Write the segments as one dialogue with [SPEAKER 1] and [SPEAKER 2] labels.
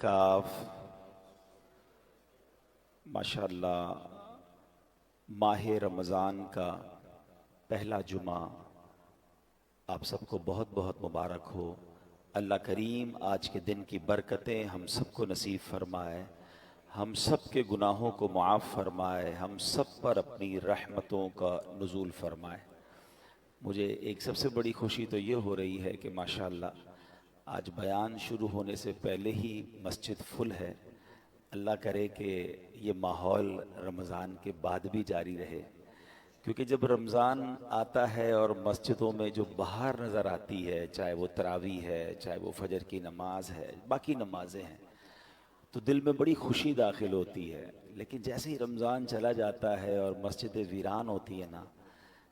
[SPEAKER 1] اعتکاف ماشاءاللہ ماہ رمضان کا پہلا جمعہ آپ سب کو بہت بہت مبارک ہو۔ اللہ کریم آج کے دن کی برکتیں ہم سب کو نصیب فرمائے، ہم سب کے گناہوں کو معاف فرمائے، ہم سب پر اپنی رحمتوں کا نزول فرمائے۔ مجھے ایک سب سے بڑی خوشی تو یہ ہو رہی ہے کہ ماشاءاللہ آج بیان شروع ہونے سے پہلے ہی مسجد فل ہے۔ اللہ کرے کہ یہ ماحول رمضان کے بعد بھی جاری رہے، کیونکہ جب رمضان آتا ہے اور مسجدوں میں جو بہار نظر آتی ہے، چاہے وہ تراویح ہے، چاہے وہ فجر کی نماز ہے، باقی نمازیں ہیں، تو دل میں بڑی خوشی داخل ہوتی ہے۔ لیکن جیسے ہی رمضان چلا جاتا ہے اور مسجدیں ویران ہوتی ہیں نا،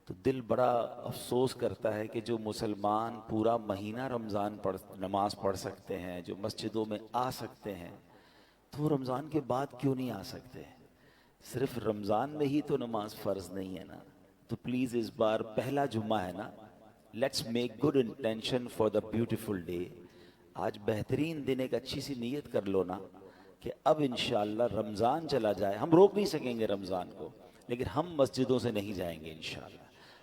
[SPEAKER 1] تو دل بڑا افسوس کرتا ہے کہ جو مسلمان پورا مہینہ رمضان نماز پڑھ سکتے ہیں، جو مسجدوں میں آ سکتے ہیں، تو وہ رمضان کے بعد کیوں نہیں آ سکتے؟ صرف رمضان میں ہی تو نماز فرض نہیں ہے نا۔ تو پلیز اس بار پہلا جمعہ ہے نا، let's make good intention for the beautiful day. آج بہترین دن، ایک اچھی سی نیت کر لو نا کہ اب انشاءاللہ رمضان چلا جائے، ہم روک نہیں سکیں گے رمضان کو، لیکن ہم مسجدوں سے نہیں جائیں گے انشاءاللہ،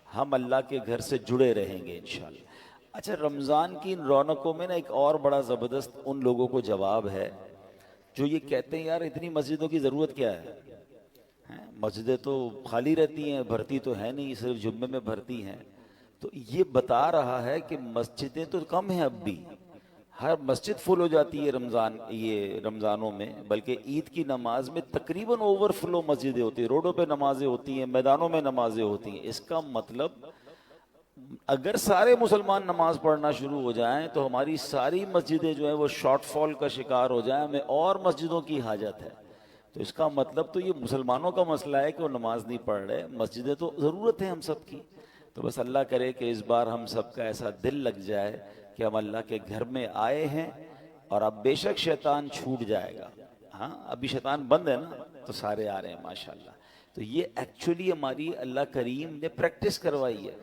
[SPEAKER 1] ہم اللہ کے گھر سے جڑے رہیں گے انشاءاللہ۔ اچھا، رمضان کی ان رونقوں میں نا ایک اور بڑا زبردست ان لوگوں کو جواب ہے جو یہ کہتے ہیں یار اتنی مسجدوں کی ضرورت کیا ہے؟ مسجدیں تو خالی رہتی ہیں، بھرتی تو ہے نہیں، صرف جمعے میں بھرتی ہیں۔ تو یہ بتا رہا ہے کہ مسجدیں تو کم ہیں اب بھی، ہر مسجد فل ہو جاتی ہے رمضانوں میں، بلکہ عید کی نماز میں تقریباً اوور فلو مسجدیں ہوتی ہیں، روڈوں پہ نمازیں ہوتی ہیں، میدانوں میں نمازیں ہوتی ہیں۔ اس کا مطلب اگر سارے مسلمان نماز پڑھنا شروع ہو جائیں تو ہماری ساری مسجدیں جو ہیں وہ شارٹ فال کا شکار ہو جائیں، ہمیں اور مسجدوں کی حاجت ہے۔ تو اس کا مطلب تو یہ مسلمانوں کا مسئلہ ہے کہ وہ نماز نہیں پڑھ رہے، مسجدیں تو ضرورت ہے ہم سب کی۔ تو بس اللہ کرے کہ اس بار ہم سب کا ایسا دل لگ جائے کہ ہم اللہ کے گھر میں آئے ہیں، اور اب بے شک شیطان چھوٹ جائے گا۔ ہاں ابھی شیطان بند ہے نا، تو سارے آ رہے ہیں ماشاءاللہ۔ تو یہ ایکچولی ہماری اللہ کریم نے پریکٹس کروائی ہے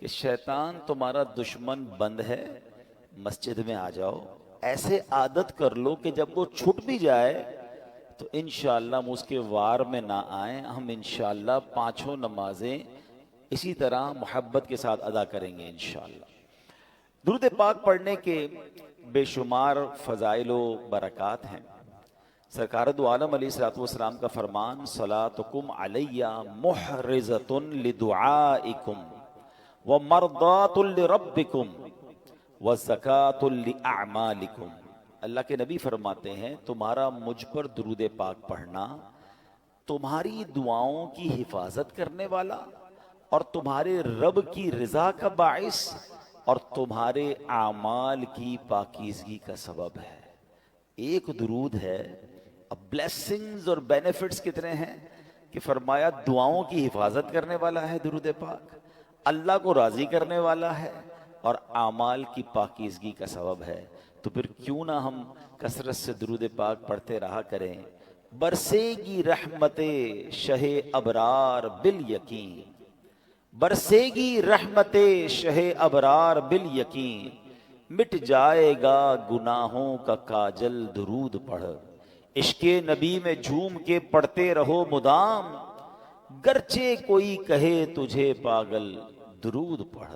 [SPEAKER 1] کہ شیطان تمہارا دشمن بند ہے، مسجد میں آ جاؤ، ایسے عادت کر لو کہ جب وہ چھٹ بھی جائے تو انشاءاللہ ہم اس کے وار میں نہ آئیں، ہم انشاءاللہ پانچوں نمازیں اسی طرح محبت کے ساتھ ادا کریں گے انشاءاللہ۔ درود پاک پڑھنے کے بے شمار فضائل و برکات ہیں۔ سرکار دو عالم علیہ الصلوۃ والسلام کا فرمان، صلاتکم علیہ محرزۃ لدعائکم ومرضات لربکم وزکاۃ لاعمالکم۔ اللہ کے نبی فرماتے ہیں تمہارا مجھ پر درود پاک پڑھنا تمہاری دعاؤں کی حفاظت کرنے والا، اور تمہارے رب کی رضا کا باعث، اور تمہارے اعمال کی پاکیزگی کا سبب ہے۔ ایک درود ہے، اب بلیسنگز اور بینیفٹس کتنے ہیں کہ فرمایا دعاؤں کی حفاظت کرنے والا ہے درود پاک، اللہ کو راضی کرنے والا ہے، اور اعمال کی پاکیزگی کا سبب ہے۔ تو پھر کیوں نہ ہم کثرت سے درود پاک پڑھتے رہا کریں۔ برسے گی رحمت شہ ابرار بالیقین، برسے گی رحمت شہ ابرار بالیقین، مٹ جائے گا گناہوں کا کاجل درود پڑھ، عشق نبی میں جھوم کے پڑھتے رہو مدام، گرچہ کوئی کہے تجھے پاگل درود پڑھ،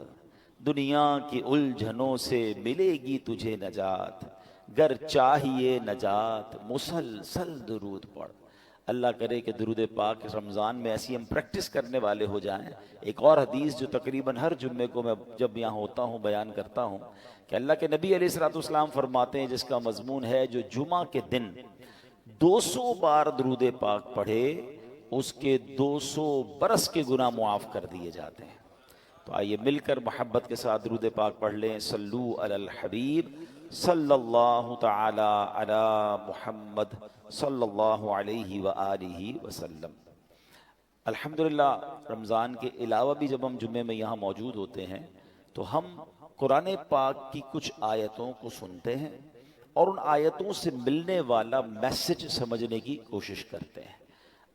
[SPEAKER 1] دنیا کی الجھنوں سے ملے گی تجھے نجات، گر چاہیے نجات مسلسل درود پڑھ۔ اللہ کرے کہ درود پاک رمضان میں ایسی ہم پریکٹس کرنے والے ہو جائیں۔ ایک اور حدیث جو تقریباً ہر جمعے کو میں جب یہاں ہوتا ہوں بیان کرتا ہوں کہ اللہ کے نبی علیہ الصلوۃ والسلام فرماتے ہیں، جس کا مضمون ہے جو جمعہ کے دن 200 بار درود پاک پڑھے اس کے 200 برس کے گناہ معاف کر دیے جاتے ہیں۔ تو آئیے مل کر محبت کے ساتھ درود پاک پڑھ لیں۔ صلو علی الحبیب صلی اللہ تعالی علی محمد صلی اللہ علیہ وآلہ وسلم۔ الحمدللہ رمضان کے علاوہ بھی جب ہم جمعے میں یہاں موجود ہوتے ہیں تو ہم قرآن پاک کی کچھ آیتوں کو سنتے ہیں اور ان آیتوں سے ملنے والا میسج سمجھنے کی کوشش کرتے ہیں۔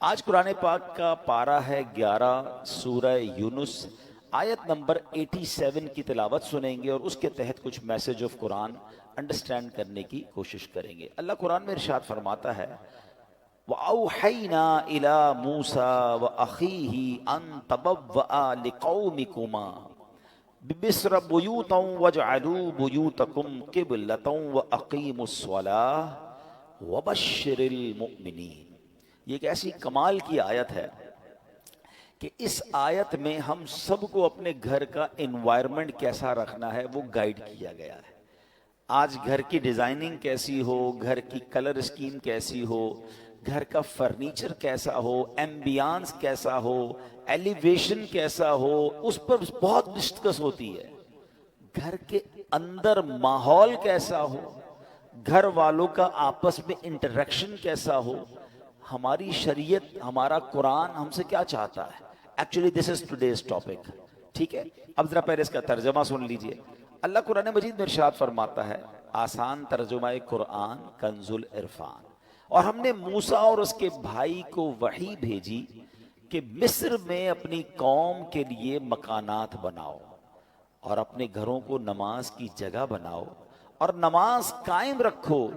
[SPEAKER 1] آج قرآن پاک کا پارہ ہے 11، سورہ یونس، آیت نمبر 87 کی تلاوت سنیں گے اور اس کے تحت کچھ میسج آف قرآن انڈرسٹینڈ کرنے کی کوشش کریں گے۔ اللہ قرآن میں ارشاد فرماتا ہے وَأَوْحَيْنَا إِلَى مُوسَى وَأَخِيهِ أَن تَبَوَّآ لِقَوْمِكُمَا بِمِصْرَ بُيُوتًا وَاجْعَلُوا بُيُوتَكُمْ قِبْلَةً وَأَقِيمُوا الصَّلَاةَ وَبَشِّرِ الْمُؤْمِنِينَ۔ یہ ایک ایسی کمال کی آیت ہے کہ اس آیت میں ہم سب کو اپنے گھر کا انوائرمنٹ کیسا رکھنا ہے وہ گائیڈ کیا گیا ہے۔ آج گھر کی ڈیزائننگ کیسی ہو، گھر کی کلر اسکیم کیسی ہو، گھر کا فرنیچر کیسا ہو، ایمبیانس کیسا ہو، ایلیویشن کیسا ہو، اس پر بہت ڈسکس ہوتی ہے۔ گھر کے اندر ماحول کیسا ہو، گھر والوں کا آپس میں انٹریکشن کیسا ہو، ہماری شریعت، ہمارا قرآن ہم سے کیا چاہتا ہے۔ Actually this is today's topic, ٹھیک ہے۔ اب ذرا پہلے اس کا ترجمہ سن لیجئے۔ اللہ قرآن مجید میں ارشاد فرماتا ہے، آسان ترجمہ قرآن کنز العرفان، اور ہم نے موسیٰ اور اس کے بھائی کو وحی بھیجی کہ مصر میں اپنی قوم کے لیے مکانات بناؤ اور اپنے گھروں کو نماز کی جگہ بناؤ اور نماز قائم رکھو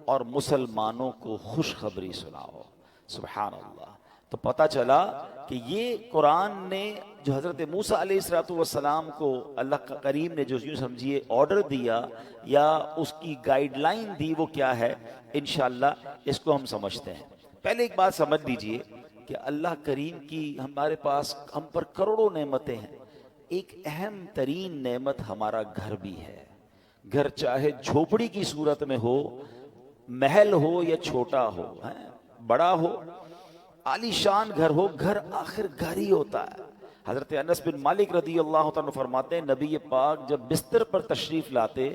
[SPEAKER 1] اور مسلمانوں کو خوشخبری سناؤ۔ سبحان اللہ۔ تو پتہ چلا کہ یہ قرآن نے جو حضرت موسیٰ علیہ السلام کو اللہ کریم نے جو یوں سمجھیے آرڈر دیا یا اس کی گائیڈ لائن دی، وہ کیا ہے، انشاءاللہ اس کو ہم سمجھتے ہیں۔ پہلے ایک بات سمجھ لیجئے کہ اللہ کریم کی ہمارے پاس ہم پر کروڑوں نعمتیں ہیں، ایک اہم ترین نعمت ہمارا گھر بھی ہے۔ گھر چاہے جھوپڑی کی صورت میں ہو، محل ہو یا چھوٹا ہو، بڑا ہو، عالی شان گھر ہو، گھر آخر گھر ہی ہوتا ہے۔ حضرت انس بن مالک رضی اللہ تعالیٰ فرماتے ہیں نبی پاک جب بستر پر تشریف لاتے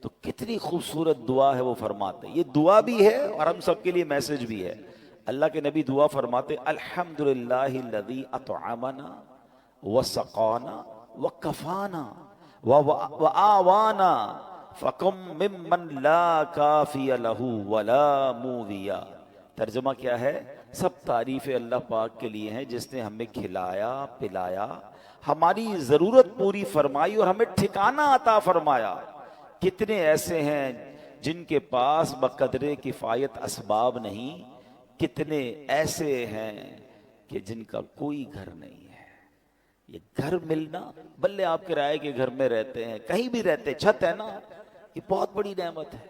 [SPEAKER 1] تو کتنی خوبصورت دعا ہے وہ فرماتے۔ یہ دعا بھی ہے اور ہم سب کے لیے میسج بھی ہے۔ اللہ کے نبی دعا فرماتے الحمدللہ الذی اطعمنا وسقانا وکفانا وآوانا فکم ممن لا کافی لہ ولا مووی۔ ترجمہ کیا ہے؟ سب تعریف اللہ پاک کے لیے ہیں جس نے ہمیں کھلایا پلایا، ہماری ضرورت پوری فرمائی اور ہمیں ٹھکانہ عطا فرمایا۔ کتنے ایسے ہیں جن کے پاس بقدر کفایت اسباب نہیں، کتنے ایسے ہیں کہ جن کا کوئی گھر نہیں ہے۔ یہ گھر ملنا، بلے آپ کرائے کے گھر میں رہتے ہیں، کہیں بھی رہتے، چھت ہے نا، یہ بہت بڑی نعمت ہے۔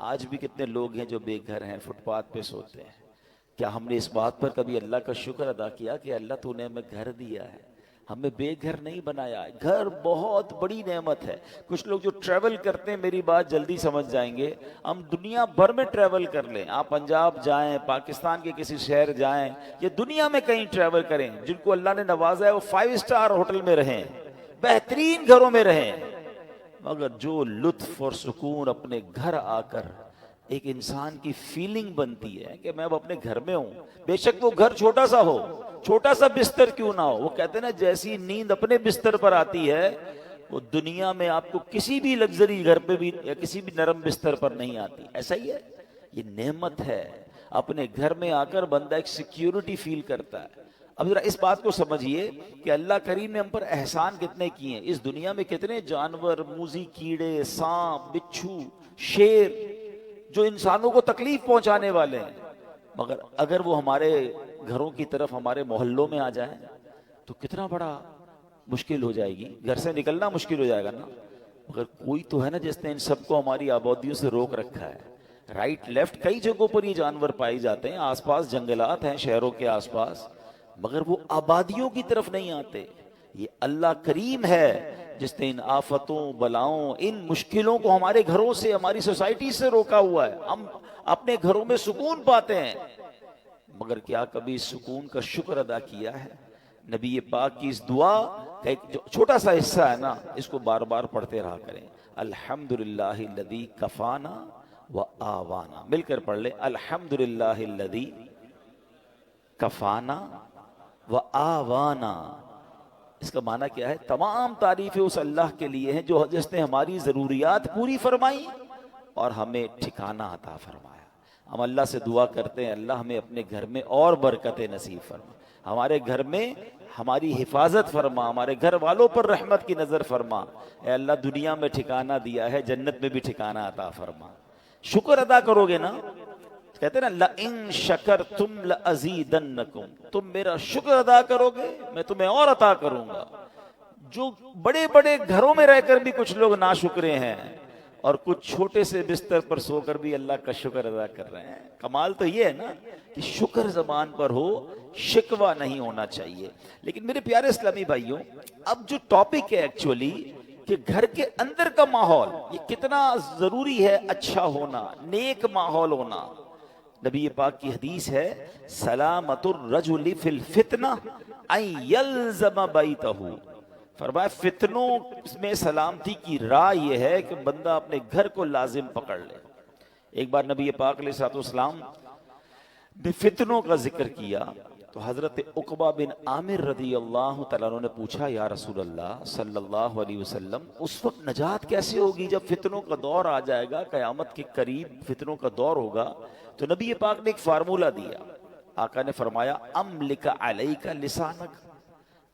[SPEAKER 1] آج بھی کتنے لوگ ہیں جو بے گھر ہیں، فٹ پاتھ پہ سوتے ہیں۔ کیا ہم نے اس بات پر کبھی اللہ کا شکر ادا کیا کہ اللہ تو نے ہمیں گھر دیا ہے، ہمیں بے گھر نہیں بنایا؟ گھر بہت بڑی نعمت ہے۔ کچھ لوگ جو ٹریول کرتے ہیں، میری بات جلدی سمجھ جائیں گے، ہم دنیا بھر میں ٹریول کر لیں، آپ پنجاب جائیں، پاکستان کے کسی شہر جائیں یا دنیا میں کہیں ٹریول کریں، جن کو اللہ نے نوازا ہے وہ 5 اسٹار ہوٹل میں رہیں، بہترین گھروں میں رہیں، مگر جو لطف اور سکون اپنے گھر آ کر ایک انسان کی فیلنگ بنتی ہے کہ میں اب اپنے گھر میں ہوں، بے شک وہ گھر چھوٹا سا ہو، چھوٹا سا بستر کیوں نہ ہو، وہ کہتے ہیں نا جیسی نیند اپنے بستر پر آتی ہے وہ دنیا میں آپ کو کسی بھی لگژری گھر پہ بھی یا کسی بھی نرم بستر پر نہیں آتی۔ ایسا ہی ہے، یہ نعمت ہے۔ اپنے گھر میں آ کر بندہ ایک سیکیورٹی فیل کرتا ہے۔ اب ذرا اس بات کو سمجھیے کہ اللہ کریم نے ہم پر احسان کتنے کیے ہیں۔ اس دنیا میں کتنے جانور، موذی کیڑے، سانپ، بچھو، شیر جو انسانوں کو تکلیف پہنچانے والے ہیں، مگر اگر وہ ہمارے گھروں کی طرف، ہمارے محلوں میں آ جائیں تو کتنا بڑا مشکل ہو جائے گی، گھر سے نکلنا مشکل ہو جائے گا نا۔ مگر کوئی تو ہے نا جس نے ان سب کو ہماری آبادیوں سے روک رکھا ہے۔ رائٹ لیفٹ کئی جگہوں پر یہ جانور پائے جاتے ہیں، آس پاس جنگلات ہیں شہروں کے آس پاس، مگر وہ آبادیوں کی طرف نہیں آتے۔ یہ اللہ کریم ہے جس نے ان آفتوں، بلاؤں، ان مشکلوں کو ہمارے گھروں سے، ہماری سوسائٹی سے روکا ہوا ہے۔ ہم اپنے گھروں میں سکون پاتے ہیں، مگر کیا کبھی سکون کا شکر ادا کیا ہے؟ نبی پاک کی اس دعا کا ایک جو چھوٹا سا حصہ ہے نا، اس کو بار بار پڑھتے رہا کریں۔ الحمدللہ الذی کفانا وآوانا، مل کر پڑھ لیں، الحمدللہ الذی کفانا وآوانا۔ اس کا معنی کیا ہے؟ تمام تعریفیں اس اللہ کے لیے ہیں جس نے ہماری ضروریات پوری فرمائی اور ہمیں ٹھکانہ عطا فرمایا۔ ہم اللہ سے دعا کرتے ہیں اللہ ہمیں اپنے گھر میں اور برکتیں نصیب فرما، ہمارے گھر میں ہماری حفاظت فرما، ہمارے گھر والوں پر رحمت کی نظر فرما۔ اے اللہ دنیا میں ٹھکانہ دیا ہے، جنت میں بھی ٹھکانہ عطا فرما۔ شکر ادا کرو گے نا، کہتے ہیں نا لَإِن شَكَرْتُمْ لَأَزِيدَنَّكُمْ، تم میرا شکر ادا کرو گے میں تمہیں اور عطا کروں گا۔ جو بڑے بڑے گھروں میں رہ کر بھی کچھ لوگ ناشکرے ہیں اور کچھ چھوٹے سے بستر پر سو کر بھی اللہ کا شکر ادا کر رہے ہیں۔ کمال تو یہ ہے نا کہ شکر زبان پر ہو، شکوہ نہیں ہونا چاہیے۔ لیکن میرے پیارے اسلامی بھائیوں، اب جو ٹاپک ہے ایکچولی کہ گھر کے اندر کا ماحول یہ کتنا ضروری ہے، اچھا ہونا، نیک ماحول ہونا۔ نبی پاک کی حدیث ہے سلامت الرجل فی الفتنہ ان یلزم بیتہ، فرمایا فتنوں میں سلامتی کی راہ یہ ہے کہ بندہ اپنے گھر کو لازم پکڑ لے۔ ایک بار نبی پاک علیہ الصلوۃ والسلام نے فتنوں کا ذکر کیا تو حضرت عقبہ بن عامر رضی اللہ تعالیٰ عنہ نے پوچھا یا رسول اللہ صلی اللہ علیہ وسلم اس وقت نجات کیسے ہوگی جب فتنوں کا دور آ جائے گا، قیامت کے قریب فتنوں کا دور ہوگا؟ تو نبی پاک نے ایک فارمولہ دیا، آقا نے فرمایا املک علیک لسانک،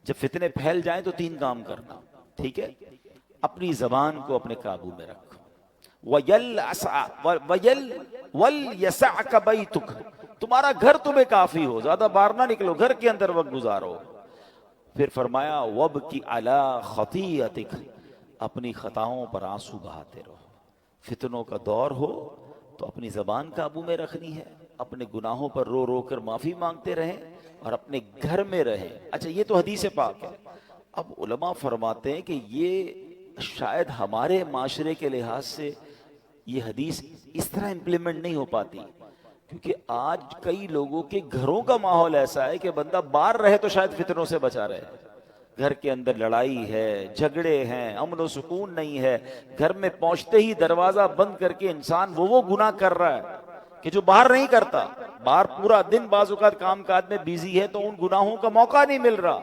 [SPEAKER 1] جب فتنے پھیل جائیں تو 3 کام کرنا، ٹھیک ہے؟ اپنی زبان کو اپنے قابو میں رکھو، وَلْيَسَعْكَ بَيْتُكَ، تمہارا گھر تمہیں کافی ہو، زیادہ باہر نہ نکلو، گھر کے اندر وقت گزارو۔ پھر فرمایا وَبْكِ عَلَىٰ خَطِيئَتِكَ، اپنی خطاؤں پر آنسو بہاتے رہو۔ فتنوں کا دور ہو تو اپنی زبان قابو میں رکھنی ہے، اپنے گناہوں پر رو رو کر معافی مانگتے رہیں اور اپنے گھر میں رہیں۔ اچھا یہ تو حدیث پاک ہے۔ اب علماء فرماتے ہیں کہ یہ شاید ہمارے معاشرے کے لحاظ سے یہ حدیث اس طرح امپلیمنٹ نہیں ہو پاتی، کیونکہ آج کئی لوگوں کے گھروں کا ماحول ایسا ہے کہ بندہ باہر رہے تو شاید فتنوں سے بچا رہے، گھر کے اندر لڑائی ہے، جھگڑے ہیں، امن و سکون نہیں ہے، گھر میں پہنچتے ہی دروازہ بند کر کے انسان وہ گناہ کر رہا ہے کہ جو باہر نہیں کرتا، باہر پورا دن بعض اوقات کام کاج میں بیزی ہے تو ان گناہوں کا موقع نہیں مل رہا،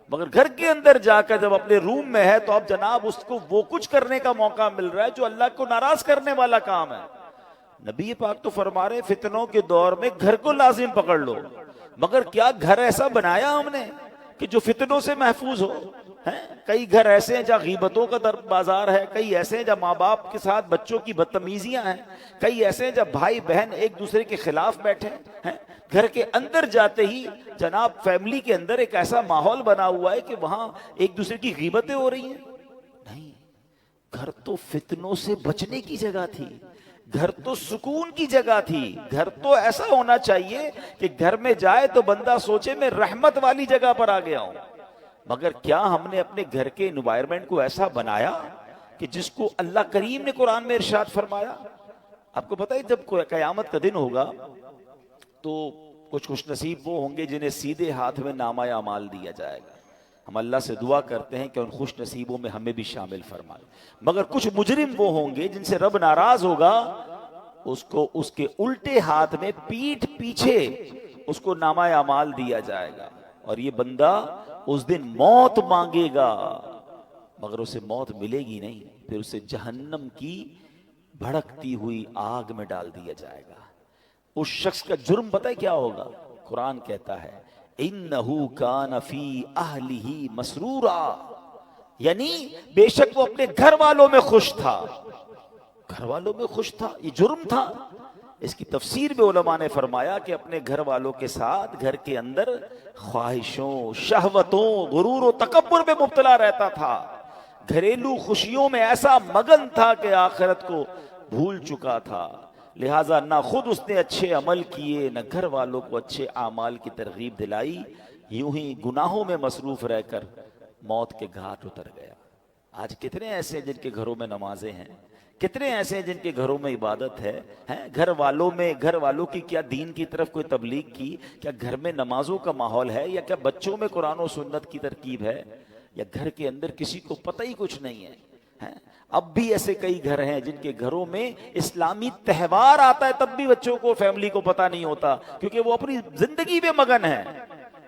[SPEAKER 1] مگر گھر کے اندر جا کر جب اپنے روم میں ہے تو اب جناب اس کو وہ کچھ کرنے کا موقع مل رہا ہے جو اللہ کو ناراض کرنے والا کام ہے۔ نبی پاک تو فرما رہے فتنوں کے دور میں گھر کو لازم پکڑ لو، مگر کیا گھر ایسا بنایا ہم نے کہ جو فتنوں سے محفوظ ہو؟ کئی گھر ایسے ہیں جہاں غیبتوں کا در بازار ہے، کئی ایسے ہیں جہاں ماں باپ کے ساتھ بچوں کی بدتمیزیاں ہیں، کئی ایسے ہیں جہاں بھائی بہن ایک دوسرے کے خلاف بیٹھے ہیں۔ گھر کے اندر جاتے ہی جناب فیملی کے اندر ایک ایسا ماحول بنا ہوا ہے کہ وہاں ایک دوسرے کی غیبتیں ہو رہی ہیں۔ نہیں، گھر تو فتنوں سے بچنے کی جگہ تھی، گھر تو سکون کی جگہ تھی، گھر تو ایسا ہونا چاہیے کہ گھر میں جائے تو بندہ سوچے میں رحمت والی جگہ پر آ گیا ہوں۔ مگر کیا ہم نے اپنے گھر کے انوائرمنٹ کو ایسا بنایا کہ جس کو اللہ کریم نے قرآن میں ارشاد فرمایا؟ آپ کو پتہ ہے جب قیامت کا دن ہوگا تو کچھ خوش نصیب وہ ہوں گے جنہیں سیدھے ہاتھ میں نامہ اعمال دیا جائے گا۔ ہم اللہ سے دعا کرتے ہیں کہ ان خوش نصیبوں میں ہمیں بھی شامل فرمائے۔ مگر کچھ مجرم وہ ہوں گے جن سے رب ناراض ہوگا، اس کو اس کے الٹے ہاتھ میں پیٹھ پیچھے اس کو نامہ اعمال دیا جائے گا، اور یہ بندہ اس دن موت مانگے گا مگر اسے موت ملے گی نہیں، پھر اسے جہنم کی بھڑکتی ہوئی آگ میں ڈال دیا جائے گا۔ اس شخص کا جرم پتہ ہے کیا ہوگا؟ قرآن کہتا ہے اِنَّهُ كَانَ فِي أَهْلِهِ مَسْرُورًا، یعنی بے شک وہ اپنے گھر والوں میں خوش تھا، گھر والوں میں خوش تھا، یہ جرم تھا۔ اس کی تفسیر میں علماء نے فرمایا کہ اپنے گھر والوں کے ساتھ گھر کے اندر خواہشوں، شہوتوں، غرور و تکبر میں مبتلا رہتا تھا، گھریلو خوشیوں میں ایسا مگن تھا کہ آخرت کو بھول چکا تھا، لہٰذا نہ خود اس نے اچھے عمل کیے نہ گھر والوں کو اچھے اعمال کی ترغیب دلائی، یوں ہی گناہوں میں مصروف رہ کر موت کے گھاٹ اتر گیا۔ آج کتنے ایسے ہیں جن کے گھروں میں نمازیں ہیں، کتنے ایسے ہیں جن کے گھروں میں عبادت ہے، گھر والوں کی کیا دین کی طرف کوئی تبلیغ کی، کیا گھر میں نمازوں کا ماحول ہے، یا کیا بچوں میں قرآن و سنت کی ترکیب ہے، یا گھر کے اندر کسی کو پتہ ہی کچھ نہیں ہے۔ اب بھی ایسے کئی گھر ہیں جن کے گھروں میں اسلامی تہوار آتا ہے تب بھی بچوں کو، فیملی کو پتہ نہیں ہوتا، کیونکہ وہ اپنی زندگی میں مگن ہے،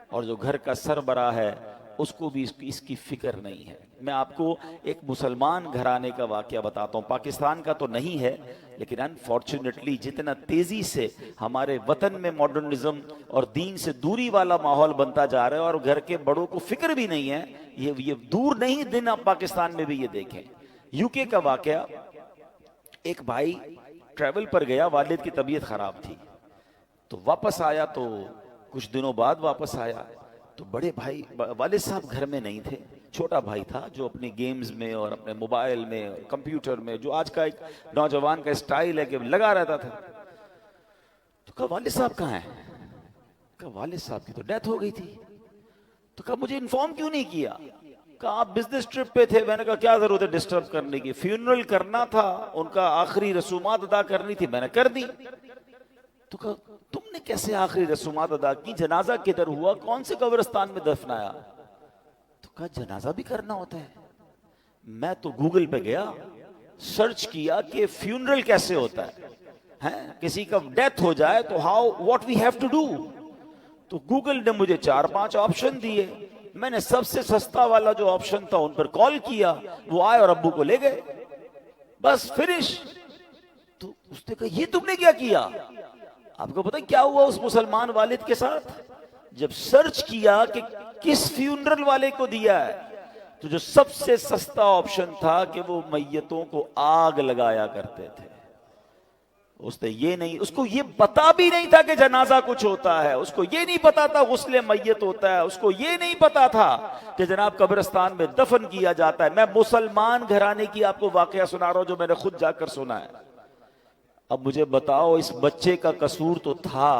[SPEAKER 1] اور جو گھر کا سربراہ ہے اس کو بھی اس کی فکر نہیں ہے۔ میں آپ کو ایک مسلمان گھرانے کا واقعہ بتاتا ہوں، پاکستان کا تو نہیں ہے لیکن انفارچونیٹلی جتنا تیزی سے ہمارے وطن میں ماڈرنزم اور دین سے دوری والا ماحول بنتا جا رہا ہے اور گھر کے بڑوں کو فکر بھی نہیں ہے، یہ دور نہیں دن آپ پاکستان میں بھی یہ دیکھیں۔ یو کے کا واقعہ، ایک بھائی ٹریول پر گیا، والد کی طبیعت خراب تھی تو واپس آیا، تو کچھ دنوں بعد واپس آیا تو بڑے بھائی، والد صاحب گھر میں نہیں تھے، چھوٹا بھائی تھا جو اپنے گیمز میں اور اپنے موبائل میں کمپیوٹر میں، جو آج کا ایک نوجوان کا اسٹائل ہے کہ لگا رہتا تھا۔ تو کہا والد صاحب کہاں ہیں؟ کہا والد صاحب کی تو ڈیتھ ہو گئی تھی۔ تو کہا مجھے انفارم کیوں نہیں کیا؟ کہا آپ بزنس ٹرپ پہ تھے۔ میں نے کہا کیا ضرورت ہے ڈسٹرب کرنے کی، فیونرل کرنا تھا، ان کا آخری رسومات ادا کرنی تھی، میں نے کر دی۔ تو کہا تم نے کیسے آخری رسومات ادا کی؟ جنازہ کدھر ہوا؟ کون سے قبرستان میں دفنایا؟ تو کہا جنازہ بھی کرنا ہوتا ہے۔ میں تو گوگل پہ گیا، سرچ کیا کہ فیونرل کیسے ہوتا ہے، کسی کا ڈیتھ ہو جائے تو what we have to do. تو گوگل نے مجھے 4-5 آپشن دیے، میں نے سب سے سستا والا جو آپشن تھا ان پر کال کیا، وہ آئے اور ابو کو لے گئے، بس فنش۔ تو اس نے کہا یہ تم نے کیا کیا؟ آپ کو پتہ کیا ہوا اس مسلمان والد کے ساتھ؟ جب سرچ کیا کہ کس فیونرل والے کو دیا ہے، تو جو سب سے سستا آپشن تھا کہ وہ میتوں کو آگ لگایا کرتے تھے۔ اس نے یہ نہیں، اس کو یہ پتا بھی نہیں تھا کہ جنازہ کچھ ہوتا ہے، اس کو یہ نہیں پتا تھا غسل میت ہوتا ہے، اس کو یہ نہیں پتا تھا کہ جناب قبرستان میں دفن کیا جاتا ہے۔ میں مسلمان گھرانے کی آپ کو واقعہ سنا رہا ہوں جو میں نے خود جا کر سنا ہے۔ اب مجھے بتاؤ، اس بچے کا قصور تو تھا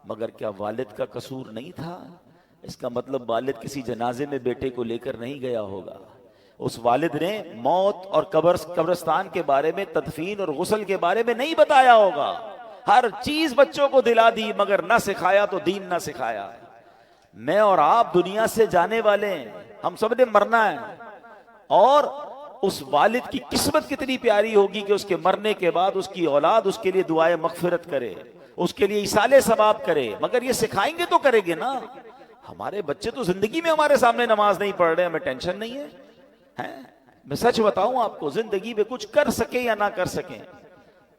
[SPEAKER 1] مگر کیا والد کا قصور نہیں تھا؟ اس کا مطلب والد کسی جنازے میں بیٹے کو لے کر نہیں گیا ہوگا۔ اس والد نے موت اور قبرستان کے بارے میں، تدفین اور غسل کے بارے میں نہیں بتایا ہوگا۔ ہر چیز بچوں کو دلا دی مگر نہ سکھایا تو دین نہ سکھایا۔ میں اور آپ دنیا سے جانے والے ہیں، ہم سب نے مرنا ہے، اور اس والد کی قسمت کتنی پیاری ہوگی کہ اس کے مرنے کے بعد اس کی اولاد اس کے لیے دعائے مغفرت کرے، اس کے لیے ایصال ثواب کرے، مگر یہ سکھائیں گے تو کریں گے نا۔ ہمارے بچے تو زندگی میں ہمارے سامنے نماز نہیں پڑھ رہے، ہمیں ٹینشن نہیں ہے۔ میں سچ بتاؤں آپ کو، زندگی میں کچھ کر سکیں یا نہ کر سکیں،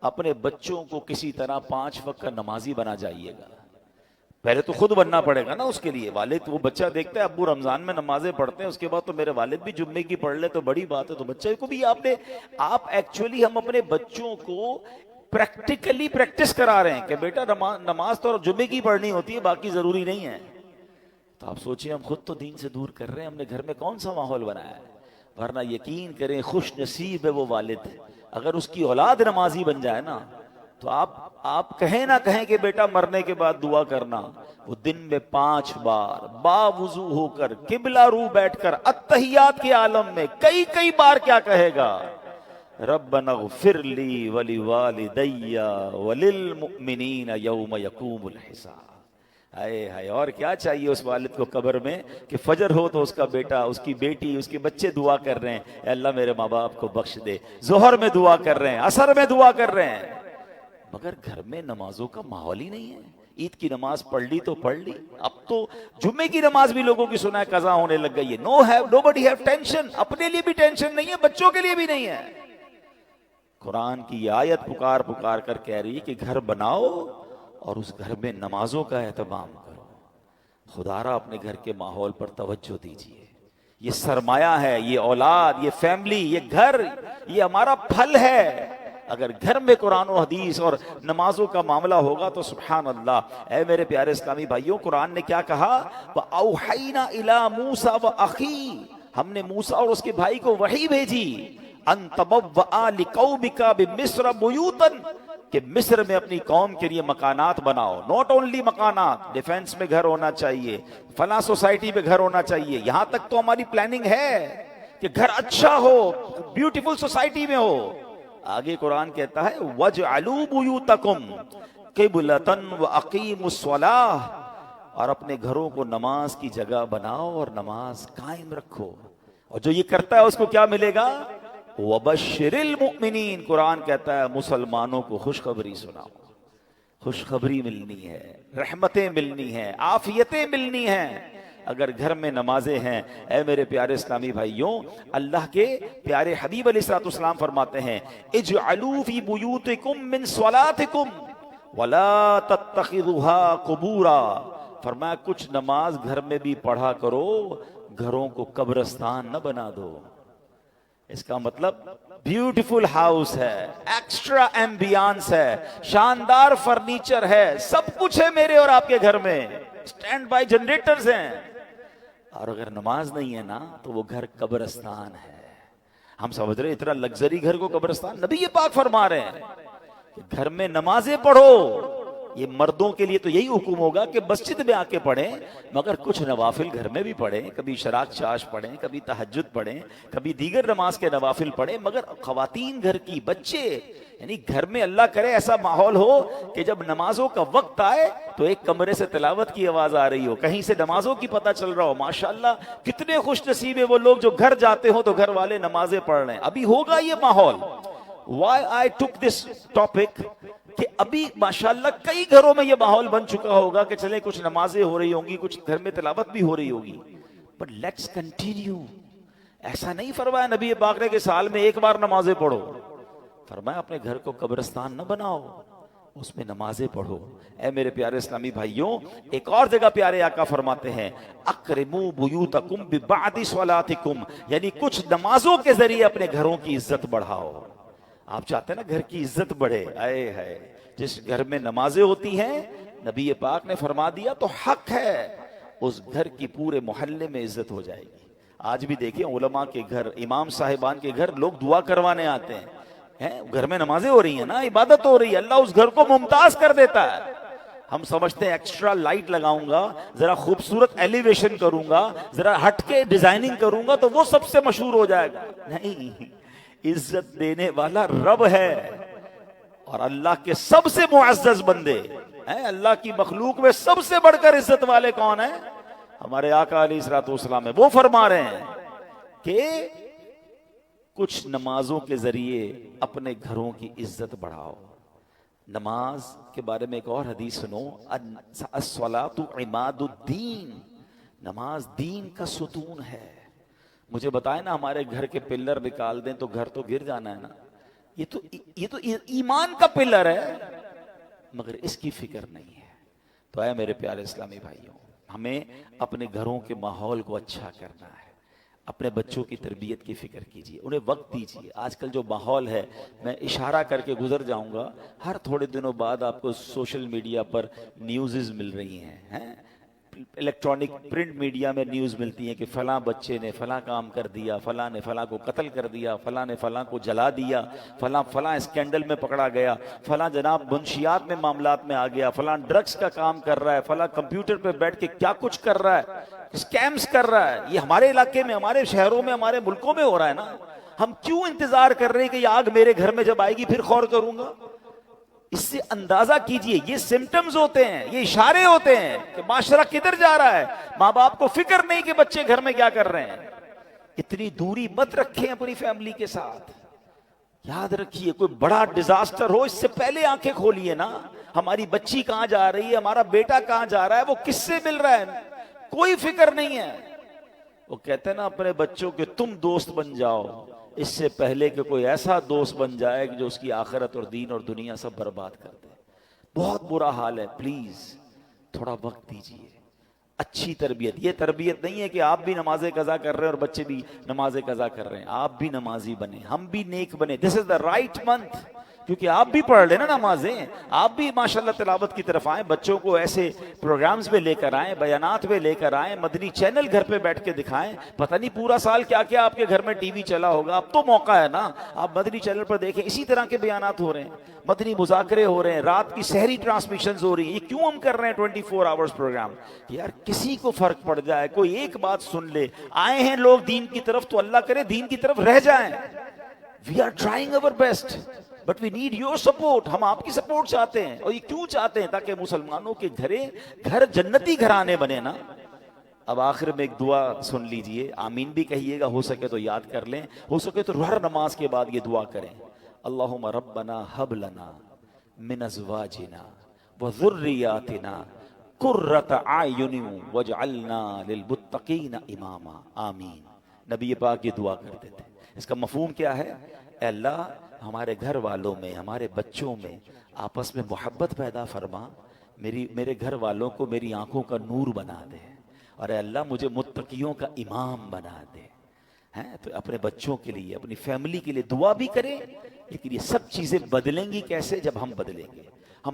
[SPEAKER 1] اپنے بچوں کو کسی طرح 5 وقت کا نمازی بنا جائیے گا۔ پہلے تو خود بننا پڑے گا نا اس کے لیے۔ والد وہ بچہ دیکھتا ہے ابو رمضان میں نمازیں پڑھتے ہیں، اس کے بعد تو میرے والد بھی جمعے کی پڑھ لے تو بڑی بات ہے، تو بچے کو بھی آپ ایکچولی ہم اپنے بچوں کو پریکٹیکلی پریکٹس کرا رہے ہیں کہ بیٹا نماز تو جمعے کی پڑھنی ہوتی ہے، باقی ضروری نہیں ہے۔ تو آپ سوچیں، ہم خود تو دین سے دور کر رہے ہیں، ہم نے گھر میں کون سا ماحول بنایا ہے؟ ورنہ یقین کریں خوش نصیب ہے وہ والد اگر اس کی اولاد نمازی بن جائے نا، تو آپ کہیں نہ کہیں کہ بیٹا مرنے کے بعد دعا کرنا، وہ دن میں 5 بار باوضو ہو کر قبلہ رو بیٹھ کر اتحیات کے عالم میں کئی بار کیا کہے گا؟ ربنا اغفر لی ولوالدی وللمؤمنین یوم یقوم الحساب۔ ہائے ہائے، اور کیا چاہیے اس والد کو قبر میں کہ فجر ہو تو اس کا بیٹا، اس کی بیٹی، اس کے بچے دعا کر رہے ہیں، اے اللہ میرے ماں باپ کو بخش دے، ظہر میں دعا کر رہے ہیں، عصر میں دعا کر رہے ہیں، مگر گھر میں نمازوں کا ماحول ہی نہیں ہے۔ عید کی نماز پڑھ لی تو پڑھ لی، اب تو جمعے کی نماز بھی لوگوں کی سنا ہے قضا ہونے لگ گئی ہے۔ nobody have tension، اپنے لیے بھی ٹینشن نہیں ہے، بچوں کے لیے بھی نہیں ہے۔ قرآن کی یہ آیت پکار کر کہہ رہی ہے کہ گھر بناؤ اور اس گھر میں نمازوں کا اہتمام کرو۔ خدا را اپنے گھر کے ماحول پر توجہ دیجیے، یہ سرمایہ ہے، یہ اولاد، یہ فیملی، یہ گھر، یہ ہمارا پھل ہے۔ اگر گھر میں قرآن و حدیث اور نمازوں کا معاملہ ہوگا تو سبحان اللہ۔ اے میرے پیارے اسلامی بھائیوں، قرآن نے کیا کہا؟ وَأَوْحَيْنَا إِلَىٰ مُوسَىٰ وَأَخِيهِ، ہم نے موسیٰ اور اس کے بھائی کو وحی بھیجی، أَن تَبَوَّآ لِقَوْمِكَ بِمِصْرَ بُيُوتًا، کہ مصر میں اپنی قوم کے لیے مکانات بناؤ۔ نوٹ اونلی مکانات، ڈیفنس میں گھر ہونا چاہیے، فلاں سوسائٹی میں گھر ہونا چاہیے، یہاں تک تو ہماری پلاننگ ہے کہ گھر اچھا ہو، بیوٹیفل سوسائٹی میں ہو۔ آگے قرآن کہتا ہے وَاجْعَلُوا بُيُوتَكُمْ قِبْلَةً وَأَقِيمُوا الصَّلَاةَ، اور اپنے گھروں کو نماز کی جگہ بناؤ اور نماز قائم رکھو۔ اور جو یہ کرتا ہے اس کو کیا ملے گا؟ وَبَشِّرِ الْمُؤْمِنِينَ، قرآن کہتا ہے مسلمانوں کو خوشخبری سناؤ۔ خوشخبری ملنی ہے، رحمتیں ملنی ہیں، عافیتیں ملنی ہیں۔ اگر گھر میں نمازیں ہیں، اے میرے پیارے اسلامی بھائیوں، اللہ کے پیارے حبیب علیہ الصلوۃ والسلام فرماتے ہیں اجعلوا فی بیوتکم من صلاتکم ولا تتخذوها قبورا، فرمایا کچھ نماز گھر میں بھی پڑھا کرو، گھروں کو قبرستان نہ بنا دو۔ اس کا مطلب بیوٹیفل ہاؤس ہے، ایکسٹرا ایمبیانس ہے، شاندار فرنیچر ہے، سب کچھ ہے میرے اور آپ کے گھر میں، سٹینڈ بائی جنریٹرز ہیں، اور اگر نماز نہیں ہے نا تو وہ گھر قبرستان ہے۔ ہم سمجھ رہے اتنا لگزری گھر کو قبرستان، نبی پاک فرما رہے ہیں کہ گھر میں نمازیں پڑھو۔ یہ مردوں کے لیے تو یہی حکم ہوگا کہ مسجد میں آ کے پڑھیں، مگر کچھ نوافل گھر میں بھی پڑھیں، کبھی شراق چاش پڑھیں، کبھی تہجد پڑھیں، کبھی دیگر نماز کے نوافل پڑھیں، مگر خواتین گھر کی، بچے، یعنی گھر میں اللہ کرے ایسا ماحول ہو کہ جب نمازوں کا وقت آئے تو ایک کمرے سے تلاوت کی آواز آ رہی ہو، کہیں سے نمازوں کی پتہ چل رہا ہو۔ ماشاءاللہ کتنے خوش نصیب ہیں وہ لوگ جو گھر جاتے ہوں تو گھر والے نمازیں پڑھ رہے ہیں۔ ابھی ہوگا یہ ماحول۔ Why I took this topic کہ ابھی ماشاءاللہ کئی گھروں میں یہ ماحول بن چکا ہوگا کہ چلیں کچھ نمازیں ہو رہی ہوں گی، کچھ گھر میں تلاوت بھی ہو رہی ہوگی، but let's continue۔ ایسا نہیں فرمایا نبی پاک نے کہ سال میں ایک بار نمازیں پڑھو، فرمایا اپنے گھر کو قبرستان نہ بناؤ، اس میں نمازیں پڑھو۔ اے میرے پیارے اسلامی بھائیوں، ایک اور جگہ پیارے آقا فرماتے ہیں اکرموا بیوتکم ببعد صلاتکم، یعنی کچھ نمازوں کے ذریعے اپنے گھروں کی عزت بڑھاؤ۔ آپ چاہتے ہیں نا گھر کی عزت بڑھے، آئے ہے جس گھر میں نمازیں ہوتی ہیں نبی پاک نے فرما دیا تو حق ہے اس گھر کی پورے محلے میں عزت ہو جائے گی۔ آج بھی دیکھیں علماء کے گھر، امام صاحبان کے گھر لوگ دعا کروانے آتے ہیں، گھر میں نمازیں ہو رہی ہیں نا، عبادت ہو رہی ہے، اللہ اس گھر کو ممتاز کر دیتا ہے۔ ہم سمجھتے ہیں ایکسٹرا لائٹ لگاؤں گا، ذرا خوبصورت ایلیویشن کروں گا، ذرا ہٹ کے ڈیزائننگ کروں گا تو وہ سب سے مشہور ہو جائے گا، نہیں، عزت دینے والا رب ہے، اور اللہ کے سب سے معزز بندے ہیں، اللہ کی مخلوق میں سب سے بڑھ کر عزت والے کون ہیں؟ ہمارے آقا علیہ الصلوۃ والسلام ہے۔ وہ فرما رہے ہیں کہ کچھ نمازوں کے ذریعے اپنے گھروں کی عزت بڑھاؤ۔ نماز کے بارے میں ایک اور حدیث سنو، الصلاۃ عماد الدین، نماز دین کا ستون ہے۔ مجھے بتائیں نا، ہمارے گھر کے پلر نکال دیں تو گھر تو گر جانا ہے نا، یہ تو ایمان کا پلر ہے، مگر اس کی فکر نہیں ہے۔ تو اے میرے پیارے اسلامی بھائیوں، ہمیں اپنے گھروں کے ماحول کو اچھا کرنا ہے، اپنے بچوں کی تربیت کی فکر کیجیے، انہیں وقت دیجیے۔ آج کل جو ماحول ہے، میں اشارہ کر کے گزر جاؤں گا، ہر تھوڑے دنوں بعد آپ کو سوشل میڈیا پر نیوزز مل رہی ہیں، الیکٹرانک پرنٹ میڈیا میں نیوز ملتی ہیں کہ فلاں بچے نے فلاں کام کر دیا، فلاں نے فلاں کو قتل کر دیا، فلاں نے فلاں کو جلا دیا، فلاں اسکینڈل میں پکڑا گیا، فلاں جناب منشیات میں معاملات میں آ گیا، فلاں ڈرگز کا کام کر رہا ہے، فلاں کمپیوٹر پہ بیٹھ کے کیا کچھ کر رہا ہے، اسکیمز کر رہا ہے۔ یہ ہمارے علاقے میں، ہمارے شہروں میں، ہمارے ملکوں میں ہو رہا ہے نا۔ ہم کیوں انتظار کر رہے ہیں کہ یہ آگ میرے گھر میں جب آئے گی پھر غور کروں گا؟ اس سے اندازہ کیجئے، یہ سمٹمز ہوتے ہیں، یہ اشارے ہوتے ہیں کہ معاشرہ کدھر جا رہا ہے۔ ماں باپ کو فکر نہیں کہ بچے گھر میں کیا کر رہے ہیں۔ اتنی دوری مت رکھیں اپنی فیملی کے ساتھ۔ یاد رکھیے، کوئی بڑا ڈیزاسٹر ہو اس سے پہلے آنکھیں کھولیے نا، ہماری بچی کہاں جا رہی ہے، ہمارا بیٹا کہاں جا رہا ہے، وہ کس سے مل رہا ہے، کوئی فکر نہیں ہے۔ وہ کہتے ہیں نا اپنے بچوں کے تم دوست بن جاؤ اس سے پہلے کہ کوئی ایسا دوست بن جائے کہ جو اس کی آخرت اور دین اور دنیا سب برباد کر دے۔ بہت برا حال ہے، پلیز تھوڑا وقت دیجیے۔ اچھی تربیت، یہ تربیت نہیں ہے کہ آپ بھی نماز قضا کر رہے ہیں اور بچے بھی نماز قضا کر رہے ہیں۔ آپ بھی نمازی بنے، ہم بھی نیک بنے۔ دس از دا رائٹ منتھ، کیونکہ آپ بھی پڑھ لیں نا نمازیں، آپ بھی ماشاءاللہ تلاوت کی طرف آئیں، بچوں کو ایسے پروگرامز میں لے کر آئیں، بیانات میں لے کر آئیں، مدنی چینل گھر پہ بیٹھ کے دکھائیں۔ پتہ نہیں پورا سال کیا کیا آپ کے گھر میں ٹی وی چلا ہوگا، اب تو موقع ہے نا، آپ مدنی چینل پر دیکھیں، اسی طرح کے بیانات ہو رہے ہیں، مدنی مذاکرے ہو رہے ہیں، رات کی سحری ٹرانسمیشنز ہو رہی ہیں۔ یہ کیوں ہم کر رہے ہیں 24 آورز پروگرام؟ یار کسی کو فرق پڑ جائے، کوئی ایک بات سن لے۔ آئے ہیں لوگ دین کی طرف تو اللہ کرے دین کی طرف رہ جائیں۔ We are trying our best, but we need your support۔ ہم آپ کی سپورٹ چاہتے ہیں، اور یہ کیوں چاہتے ہیں؟ تاکہ مسلمانوں کے گھر جنتی گھرانے بنے نا۔ اب آخر میں ایک دعا سن لیجئے، آمین بھی کہیے گا، ہو سکے تو یاد کر لیں، ہو سکے تو ہر نماز کے بعد یہ دعا کریں۔ اللہم ربنا ہب لنا من ازواجنا وذریاتنا قرۃ اعین وجعلنا للمتقین اماما، آمین۔ نبی پاک یہ دعا کرتے تھے۔ اس کا مفہوم کیا ہے؟ اے اللہ ہمارے گھر والوں میں، ہمارے بچوں میں آپس میں محبت پیدا فرما، میرے گھر والوں کو میری آنکھوں کا نور بنا دے، اور اے اللہ مجھے متقیوں کا امام بنا دے۔ ہیں تو اپنے بچوں کے لیے، اپنی فیملی کے لیے دعا بھی کریں، لیکن یہ سب چیزیں بدلیں گی کیسے؟ جب ہم بدلیں گے۔ ہم